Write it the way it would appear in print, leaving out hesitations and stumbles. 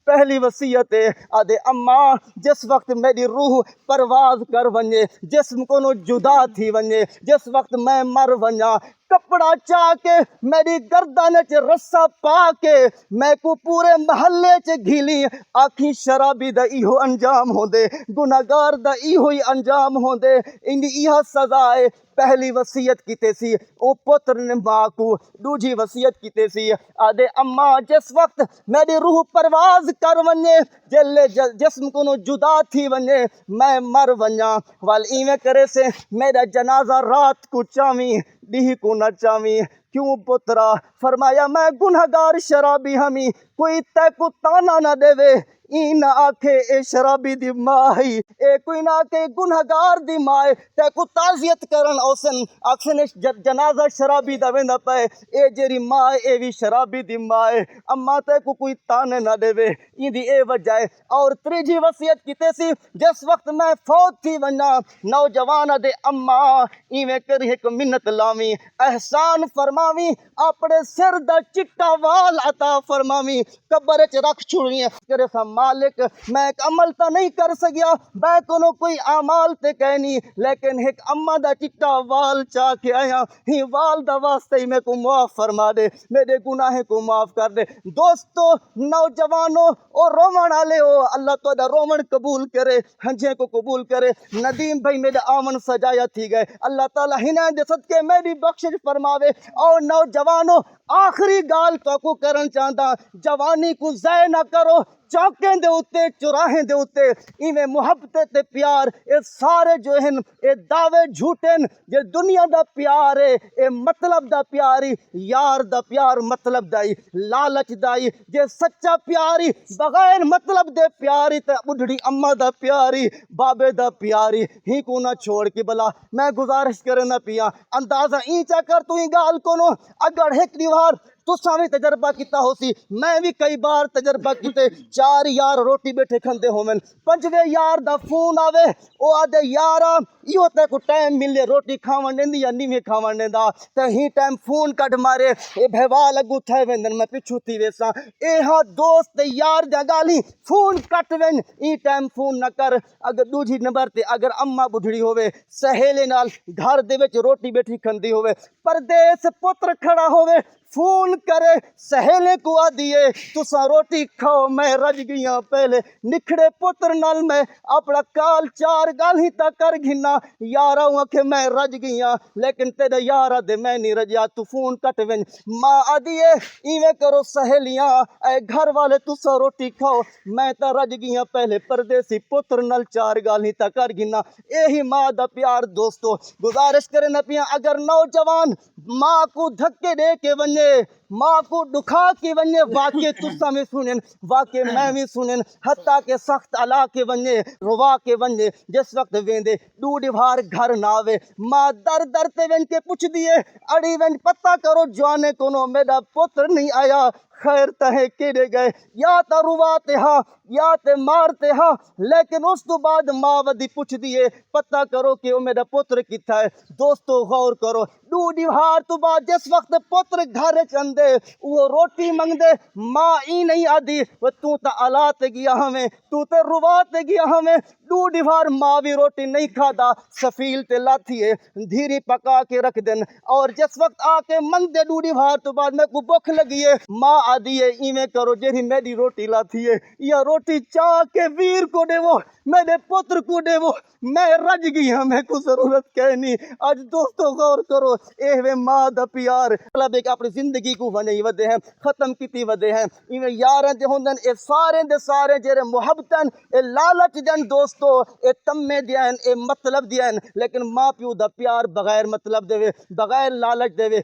पहली वसीयत है आदे अम्मा जिस वक्त मेरी रूह परवाज कर वने, जिस्म को जुदा थी वने, जिस वक्त मैं मर वना, कपड़ा चा के मेरी गर्दन च रस्सा पा के मैं को पूरे महल्ले च घिली आखी शराबी दा इहो अंजाम होंदे, गुनाहगार दा इहो ही अंजाम होंदे, इंदी इहा सजा है। पहली वसीयत कीते सी ओ पुत्र ने मां को, दूजी वसीयत कीते सी आदे अम्मा जिस वक्त मेरी रूह परवाज कर वने, जल्ले जिस्म को जुदा थी वने, मैं मर वना, वाल इवें करे से मेरा जनाजा रात को चावी दी को न चावी। क्यों पुत्रा? फरमाया मैं गुनहगार शराबी हमी, कोई तै को ताना न देवे, ई न आखे ए शराबी दी माँ ही, ए कोई ना आखे गुनहगार दी माँ तै को ताजियत करन औसन आखने जनाजा शराबी दा वेंदा पे, ए जेरी माँ ए भी शराबी दी माँ अम्मा तै को कोई ताने ना देवे, इंदी ए वजह है। और त्रीजी वसीयत कीते सी जिस वक्त मैं फौत थी वना, नौजवान दे अम्मा इवें करी एक मिन्नत लावी, एहसान फरमावी, अपने सिर दा चिट्टा वाल अता फरमावी, कब्र च रख छुड़िए करे सा मालिक मैं एक अमल तो नहीं कर सकिया, मैं कोनो कोई अमाल ते कहनी, लेकिन एक अम्मा दा चिट्टा वाल चा के आया, ही वाल दा वास्ते ही मैं को माफ फरमा दे, मेरे गुनाह को माफ कर दे। दोस्तों नौजवानों और रोमन आले हो, अल्लाह तो दा रोमन कबूल करे, हंजे को कबूल करे। नदीम भाई मेरे आमन सजाया थी गए, अल्लाह ताला हिना दे सदके मेरी बख्शिश फरमावे। और नौजवानों आखिरी गाल तो को करन चाहता, जवानी को ज़ाय ना करो, चौकें दे उत्ते चुराहें दे उत्ते इवें मुहब्बत ते प्यार ये सारे जो हैं ये दावे झूठे जे दुनिया दा प्यार है ये मतलब दा प्यारी, यार दा प्यार मतलब दाई, लालच दाई, जे सच्चा प्यारी बगैर मतलब दे प्यारी ते बुढ़ड़ी अम्मा दा प्यारी, बाबे दा प्यारी ही को ना छोड़ के भला। मैं गुजारिश करे ना पिया अंदाजा ईचा कर तू ही गाल कोनो, अगर एक दीवार तुसा भी तजर्बा किता होसी, मैं भी कई बार तजर्बा किते, चार यार रोटी बैठे खंदे होवन, पंजवे यार दा फोन आवे, ओ आदे यारा इहो ते को टाइम मिले रोटी खावन देंदी या नीवे खावन देंदा, ते ही टाइम फोन कट मारे ए भवा लगू थे वेंदन मैं पिछू थी वेसा, ए हा दोस्त यार दा गाली phone cut when, E time phone न कर। अगर दूजी नंबर ते अगर अम्मा बुढ़ड़ी होवे सहेले नाल घर दे विच रोटी बैठी खंदी होवे, परदेस पुत्र खड़ा होवे फोन करे सहेले को आ दिए तुसा रोटी खाओ मैं रज गईया, पहले निखड़े पुत्र नाल मैं अपना काल चार गाल ही तक कर घिना, यारा आखे मैं रज गईया लेकिन तेरे यारा दे मैं नहीं रजा, तू फोन कट वें। माँ आ दिए इवें करो सहेलियां ए घर वाले तुसा रोटी खाओ मैं तो रज गईया, पहले परदेसी पुत्र नाल चार गाल ही तक कर घिना, यही माँ दा प्यार। दोस्तों गुजारिश करे न पिया अगर नौजवान माँ को धक्के दे के वने, माँ को दुखा के वने, वाक्य तुसा में सुनेन, वाक्य मैं भी सुनेन, हत्ता के सख्त अला के वने रुवा के वने, जिस वक्त वेंदे दूध भार घर नावे, माँ दर दर ते वेन के पूछ दिए अड़ी वेन पता करो जाने कोनो मेरा पुत्र नहीं आया, खैर तहे केड़े गए, या तो रुवाते हा या ते मारते हा, लेकिन उस तो बाद माँ वदी पूछ दिए पता करो कि वो मेरा पुत्र किथा है। दोस्तों गौर करो दूध हार तो बाद जिस वक्त पुत्र घर चंदे वो रोटी मंगदे, माँ ई नहीं आदि वो तू तो अलाते गया हमें, तू तो रुवाते गया हमें, दूध हार माँ भी रोटी नहीं खाता, सफील ते लाती है धीरे पका के रख देन, और जिस वक्त आके मंगदे दूध हार तो बाद में को भूख लगी है, माँ आदि है इवें करो जेरी मेरी रोटी लाती है, या रोटी चाह के वीर को देवो मेरे पुत्र को देवो, मैं रज गई हमें को जरूरत कहनी। आज दोस्तों गौर करो ए माँ दा प्यार मतलब एक अपनी जिंदगी को वने वदे हैं खत्म की वदे हैं, इवें यार जे होंदन ए सारे दे सारे जेरे मुहब्बतन ए लालच दन दोस्तों ए तम्मे दियन ए मतलब दियन, लेकिन माँ प्यो दा प्यार बगैर मतलब देवे बगैर लालच देवे